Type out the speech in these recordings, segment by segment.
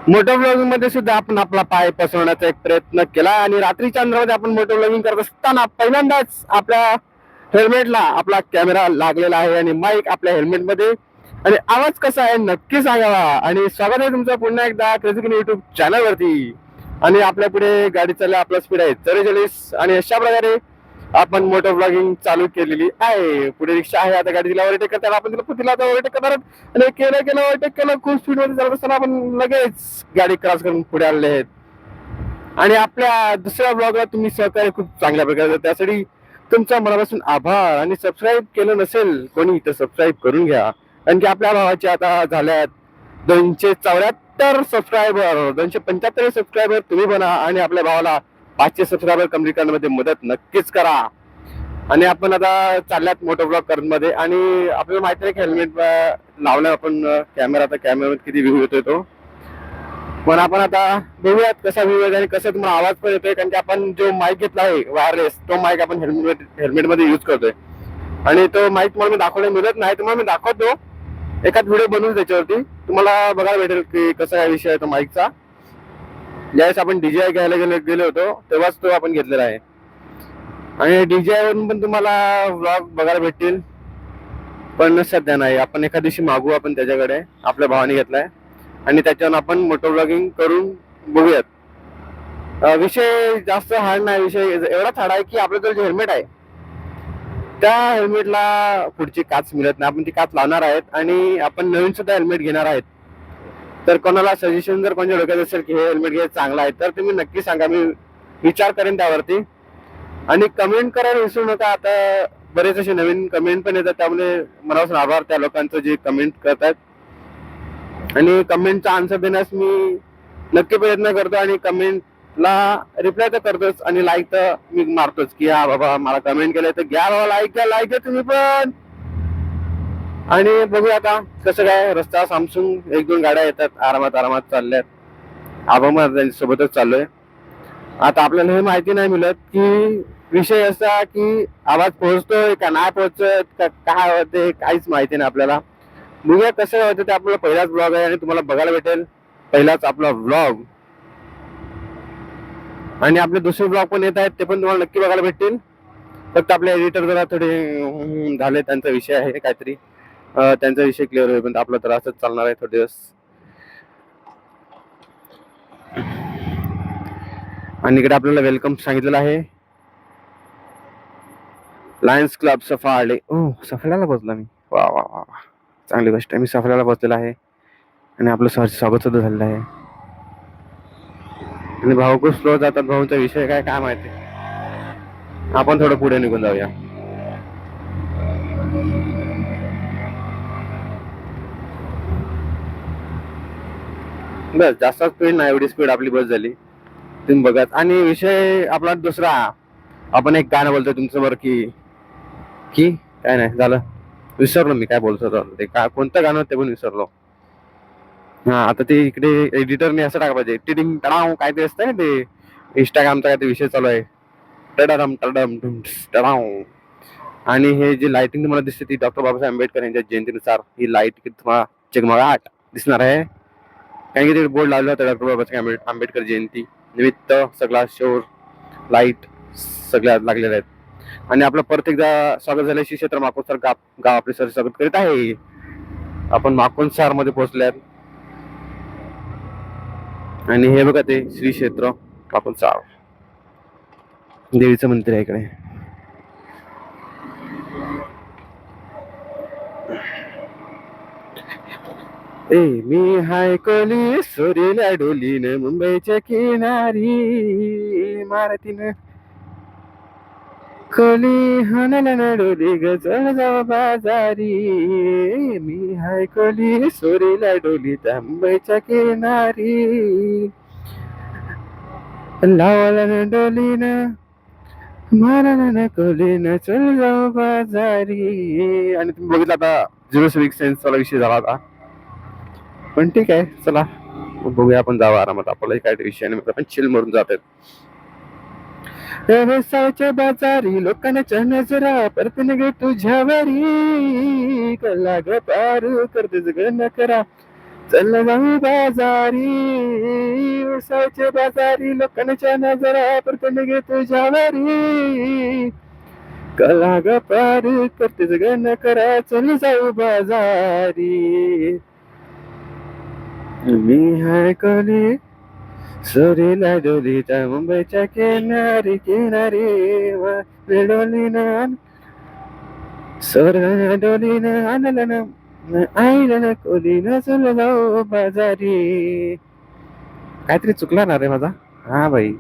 Motor blogging मध्ये सुद्धा आपण आपला पाय पसरवण्याचा एक प्रयत्न केला आणि रात्रीच्या अंधारामध्ये आपण मोटो ब्लॉगिंग करत असताना पहिल्यांदाच आपल्या हेल्मेटला आपला कॅमेरा लागलेला आहे आणि माईक आपल्या हेल्मेटमध्ये आणि आवाज कसा आहे नक्की सांगावा. आणि स्वागत आहे तुमचं पुन्हा एकदा क्रेझी युट्यूब चॅनल वरती. आणि आपल्या पुढे गाडी चालल्या आपला स्पीड आहे 44 आणि अशा प्रकारे आपण मोटो ब्लॉगिंग चालू केलेली आहे. पुढे रिक्षा आहे, आता गाडी तिला ओव्हरटेक करताना आपण तिला ओव्हरटेक करणार आणि केलं ओव्हरटेक केलं. खूप स्पीड मध्ये चालत असताना आपण लगेच गाडी क्रॉस करून पुढे आलेले आहेत. आणि आपल्या दुसऱ्या ब्लॉगला तुम्ही सहकार्य खूप चांगल्या प्रकारे, त्यासाठी तुमच्या मनापासून आभार. आणि सबस्क्राईब केलं नसेल कोणी तर सबस्क्राईब करून घ्या, कारण की आपल्या भावाचे आता झाल्यात 274 सबस्क्रायबर, 275 सबस्क्रायबर तुम्ही बना आणि आपल्या भावाला 500 सबस्क्रायबर कम्प्लीट करण्यामध्ये मदत नक्कीच करा. आणि आपण आता चालल्यात मोटो ब्लॉग करण्यामध्ये आणि आपल्याला माहिती आहे की हेल्मेट लावलं आपण कॅमेरा, तर कॅमेरामध्ये किती व्ह्यू येतोय तो. पण आपण आता बघूयात कसा व्ह्यू येतो आणि कसा तुम्हाला आवाज पण येतोय, कारण की आपण जो माईक घेतला आहे वायरलेस तो माईक आपण हेल्मेटमध्ये यूज करतोय. आणि तो माईक तुम्हाला मी दाखवण्यास मिळत नाही, तुम्हाला मी दाखवतो एखाद व्हिडिओ बनवून त्याच्यावरती तुम्हाला बघायला भेटेल की कसा काय विषय आहे तो माईकचा. ज्यावेळेस आपण DJI घ्यायला गेलो होतो तेव्हाच तो आपण घेतलेला आहे. आणि DJI वरून पण तुम्हाला व्लॉग बघायला भेटतील, पण सध्या नाही. आपण एखाद दिवशी मागू आपण त्याच्याकडे, आपल्या भावाने घेतलाय आणि त्याच्यावर आपण मोटो ब्लॉगिंग करून बघूयात. विषय जास्त हार्ड नाही, विषय एवढाच हार्ड आहे की आपलं जे हेल्मेट आहे त्या हेल्मेटला पुढची काच मिळत नाही. आपण ती काच लावणार आहेत आणि आपण नवीन सुद्धा हेल्मेट घेणार आहेत. तर कोणाला सजेशन जर कोणाच्या डोक्यात असेल की हे हेल्मेट घ्यायचं चांगलं आहे तर तुम्ही नक्की सांगा, मी विचार करेन त्यावरती. आणि कमेंट करायला विसरू नका. आता बरेच असे नवीन कमेंट पण येतात, त्यामुळे मनापासून आभार त्या लोकांचं जे कमेंट करतात. आणि कमेंटचा आन्सर देण्यास मी नक्की प्रयत्न करतो आणि कमेंटला रिप्लाय तर करतोच आणि लाईक तर मी मारतोच की हा बाबा मला कमेंट केलंय तर घ्या बाबा, लाईक घ्या तुम्ही पण. आणि बघूया आता कसं काय. रस्ता सामसून 1-2 गाड्या येतात, आरामात चालल्यात. आबा सोबतच चाललोय. आता आपल्याला हे माहिती नाही मिळत की विषय असा की आवाज पोहोचतोय का नाही पोहोचत का, काय होते काहीच माहिती नाही आपल्याला. बघूया कसं होतं ते. आपला पहिलाच ब्लॉग आहे आणि तुम्हाला बघायला भेटेल पहिलाच आपला ब्लॉग. आणि आपले दुसरे ब्लॉग पण येत आहेत, ते पण तुम्हाला नक्की बघायला भेटतील. फक्त आपले एडिटर जरा थोडे झाले, त्यांचा विषय आहे काहीतरी, त्यांचा विषय क्लिअर होईल. पण आपला तर असंच चालणार आहे थोडे दिवस. आणि इकडे आपल्याला वेलकम सांगितलेलं आहे, लायन्स क्लब सफाळे. सफाळ्याला पोहोचला मी. वा वा वा वा, चांगली गोष्ट आहे. मी सफाळ्याला पोहोचलेला आहे आणि आपलं स्वागत सुद्धा झालेलं आहे. आणि भाऊ खूप स्लो जातात, भाऊंचा विषय काय माहिती. आपण थोडं पुढे निघून जाऊया. बस जास्त स्पीड नाही, एवढी स्पीड आपली बस झाली तुम्ही बघत. आणि विषय आपला दुसरा, आपण एक गाणं बोलतोय तुमच्यावर की की काय नाही झालं, विसरलो मी काय बोलतो ते. कोणतं गाणं ते पण विसरलो. हा, आता ते इकडे एडिटरने असं टाका पाहिजे, टिडिंग टडाव काय ते असतं ना ते, इंस्टाग्रामचा काय ते विषय चालू आहे, टडम टडम टडाव. आणि हे जे लाइटिंग तुम्हाला दिसते ती डॉक्टर बाबासाहेब आंबेडकर यांच्या जयंतीनुसार ही लाईट तुम्हाला जगमगाट दिसणार आहे, कारण की ते बोर्ड लावला होता डॉक्टर बाबासाहेब आंबेडकर जयंती निमित्त. सगळा शोर लाईट सगळ्या लागलेल्या आहेत. आणि आपलं परत एकदा स्वागत झालं. श्री क्षेत्र माकोसर गाव आपले सर स्वागत करीत आहे. आपण माकोनसार मध्ये पोहोचल्यात. आणि हे बघा ते श्री क्षेत्र माकोनसार, देवीचं मंदिर आहे इकडे. मी हाय कोली सोरीला डोलीन मुंबईच्या किनारी मारतीन कोली हनला डोली गजळ जाऊ बाजारी. मी हाय कोली सोरीला डोली त्या मुंबईच्या किनारी लावला डोलीन माराला कोलीन चल जाऊ बाजारी. आणि तुम्ही बघितलं आता 06 सेन्स वाला विषय झाला होता, पण ठीक आहे चला बघूया. आपण जाऊ आरामात, आपल्याला काय विषय नाही, आपण चिल मारून जातात. व्यवसायाच्या बाजारी लोकांच्या नजरा परतून गे तुझ्यावरी, कला ग पारू करतेच ग नकरा चल जाऊ बाजारी, उसाच्या बाजारी, लोकांच्या नजरा परतून घे तुझ्यावरी. कला ग पार करतेच ग न करा, चल जाऊ बाजारी. मी हाय कली सोरीला डोलीच्या मुंबईच्या किनारी किनारी, डोलीनं सोरा डोलीनं आणलं ना, आईला ना कोलीनं, चल जाऊ बाजारी. काहीतरी चुकला ना रे माझा. हा भाई,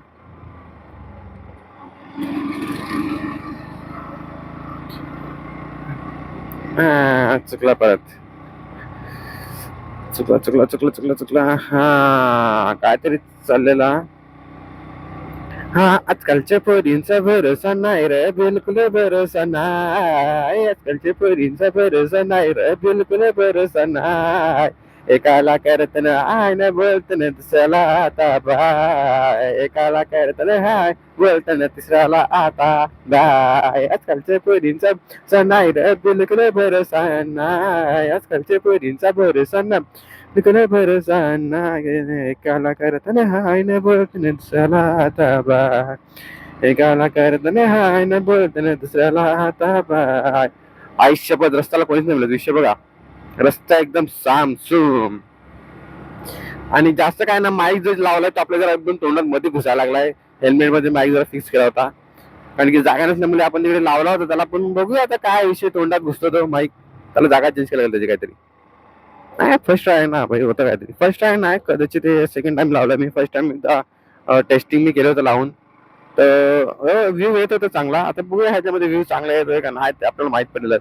हा चुकला परत. चुकला चुकला चुकला चुकला चुकला. हा काहीतरी चाललेला. हा आजकालच्या पोरींचा भरोसा नाही रे, बिलकुल भरोसा नाही. आजकालच्या पोरींचा भरोसा नाही रे, बिलकुल भरोसा नाही. एकाला करत ना आय ना बोलत ना दुसऱ्याला आता बाय. एकाला करत ना हाय बोलत ना तिसऱ्याला आता बाय. आजकालच्या पोरींचा नाही रे, बिलकुल भरोसा नाही. आजकालच्या पोरींचा भरोसा ना, बिलकुल भरोसा नाही. एकाला करत ना हाय ना बोलत ना दुसऱ्याला आता बाय. एकाला करत ना हाय ना बोलत ना दुसऱ्याला आता बाय. आयुष्यपद रस्त्याला कोणीच नाही बोलत. विषय बघा, रस्ता एकदम सामसूम. आणि जास्त काय ना, माईक जर लावलाय तर आपल्या जरा एकदम तोंडात मध्ये घुसायला लागलाय. हेल्मेट मध्ये माईक जरा फिक्स केला होता, कारण की जागा नसल्यामुळे आपण तिकडे लावला होता त्याला. पण बघूया आता काय विषय, तोंडात घुसतो तो माईक, त्याला जागा चेंज करायला त्याची काहीतरी. नाही फर्स्ट ट्राय ना भाई, होतं काहीतरी. फर्स्ट ट्राय नाही, कदाचित सेकंड टाइम लावला मी. फर्स्ट टाइम एकदा टेस्टिंग मी केलं होतं लावून, तर व्ह्यू येत होता चांगला. आता बघूया ह्याच्यामध्ये व्ह्यू चांगला येतोय का नाही ते आपल्याला माहित पडलेलं.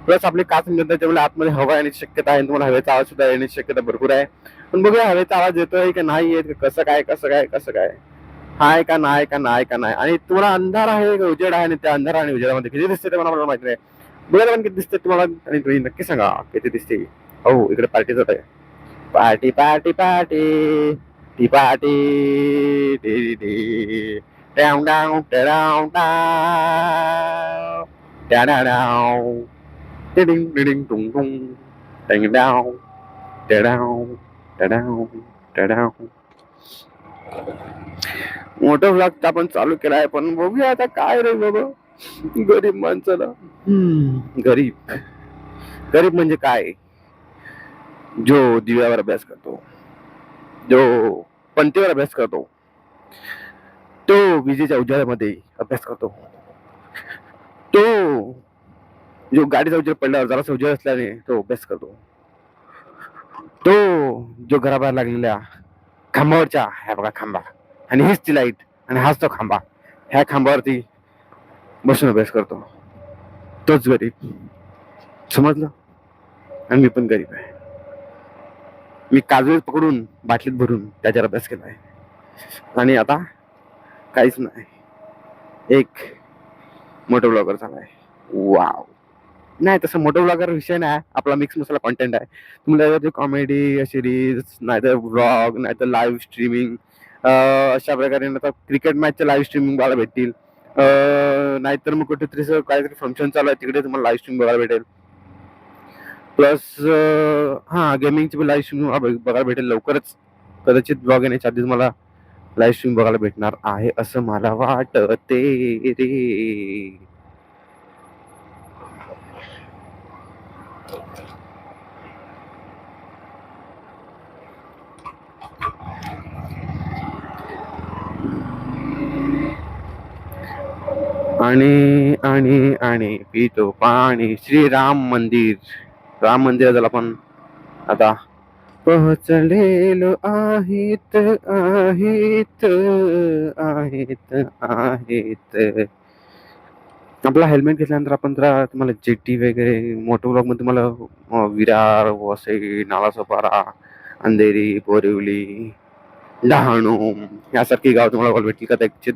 प्लस आपली काच त्याच्यामुळे आतमध्ये हवा येण्याची शक्यता आहे, तुम्हाला हवेचा आवाज सुद्धा येण्याची शक्यता भरपूर आहे. पण बघूया हवेचा आवाज येतोय का नाही येत, कसं काय कसं काय कसं काय, हाय का नाही का नाही का नाही. आणि तुम्हाला अंधार आहे का उजेड आहे, आणि त्या अंधार आणि उजेडामध्ये किती दिसते ते मला माहिती नाही. बघायला पण किती दिसते तुम्हाला, आणि तुम्ही नक्की सांगा किती दिसते. हो इकडे पार्टी होत आहे. पार्टी पार्टी पार्टी ती पार्टी टी टी डाऊन डाऊन डाऊन डाऊन टिडिंग टिडिंग टुंग टुंग टिंग डाऊन डाऊन डाऊन डाऊन. मोठं व्लॉग आपण चालू केला आहे, पण बघूया आता काय रे बाबा. गरीब माणसाला, गरीब गरीब म्हणजे काय, जो दिव्यावर अभ्यास करतो, जो पंथीवर अभ्यास करतो, तो विजेच्या उजेडामध्ये अभ्यास करतो, तो जो गाडीचा उजेड पडल्यावर जरासा उजेड असल्याने तो अभ्यास करतो, तो जो घराबाहेर लागलेल्या खांबावरच्या, ह्या बघा खांबा, आणि हीच ती लाईट, आणि हाच तो खांबा, ह्या खांबावरती बसून अभ्यास करतो, तोच गरीब. समजलं. आणि मी पण गरीब आहे. मी काजू पकडून बाटलीत भरून त्याच्यावर अभ्यास केला आहे, आणि आता काहीच नाही, एक मोठं ब्लॉगर झालाय. वाव. नाही तसं मोठं ब्लॉगर विषय नाही, आपला मिक्स मसाला कॉन्टेंट आहे. तुम्हाला कॉमेडी सिरीज, नाहीतर ब्लॉग, नाहीतर लाईव्ह स्ट्रीमिंग, अशा प्रकारे आता क्रिकेट मॅचचे लाईव्ह स्ट्रीमिंग बघायला भेटतील. नाहीतर मग कुठेतरी काहीतरी फंक्शन चालू आहे तिकडे तुम्हाला लाईव्ह स्ट्रीम बघायला भेटेल. प्लस हा गेमिंगची लाईव्ह स्ट्रीम बघायला भेटेल लवकरच. कदाचित ब्लॉग येण्याच्या आधीच मला लाईव्ह स्ट्रीम बघायला भेटणार आहे असं मला वाटते रे. आणि आणि आणि पितो पाणी. श्रीराम मंदिर, राम मंदिराला पण आता पोहोचलेलो आहेत आहेत आहेत आहेत. आपला हेल्मेट घेतल्यानंतर आपण जरा तुम्हाला जेटी वगैरे मोठो ब्लॉग मध्ये तुम्हाला विरार, वसई, नालासोपारा, अंधेरी, बोरिवली, डहाणू यासारखी गाव तुम्हाला बघायला भेटतील. कदाचित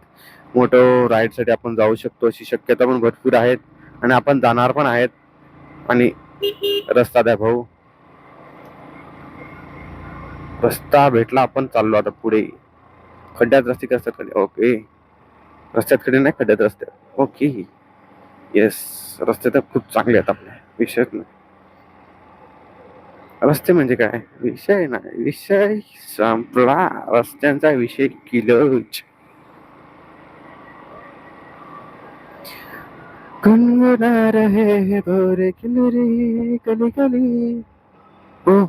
मोठं राईड साठी आपण जाऊ शकतो अशी शक्यता पण भरपूर आहेत, आणि आपण जाणार पण आहेत. आणि रस्ता द्या भाऊ, रस्ता भेटला, आपण चाललो आता पुढे. खड्ड्यात रस्ते कसतात खड्डे, ओके. रस्त्यात खड्डे नाही, खड्ड्यात रस्ते, ओके. येस, रस्ते तर खूप चांगले आहेत आपले, विषयच नाही. रस्ते म्हणजे काय विषय नाही, विषय संपला, रस्त्यांचा विषय किलोच. गुनगुना रहे हैं भोरे किलरी कली कली. ओ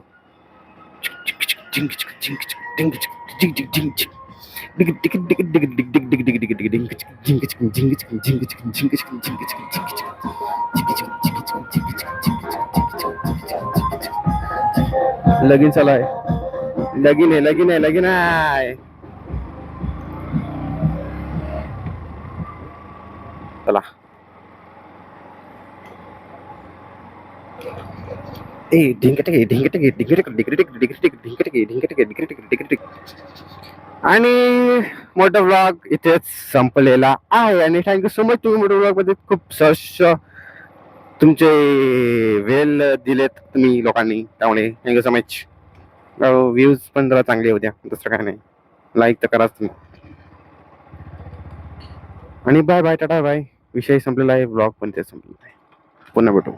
लगीन चालू आहे, लगीन आहे, लगीन आहे, लगीन आहे. चला ए ढिंकटके ढिंकटके ढिंकटके ढिंकटके ढिंकटके ढिंकटके ढिंकटके ढिंकटके ढिंकटके. आणि मोठा ब्लॉग इथेच संपलेला आहे आणि थँक्यू सो मच. तुम्ही मोठ्या ब्लॉग मध्ये खूप सहर्ष तुमचे वेल दिलेत तुम्ही लोकांनी, त्यामुळे थँक्यू सो मच. व्ह्यूज पण जरा चांगले होत्या, दुसरं काय नाही. लाईक तर कराच तुम्ही. आणि बाय बाय, टाटा बाय. विषय संपलेला आहे, ब्लॉग पण ते संपलेला आहे. पुन्हा भेटू.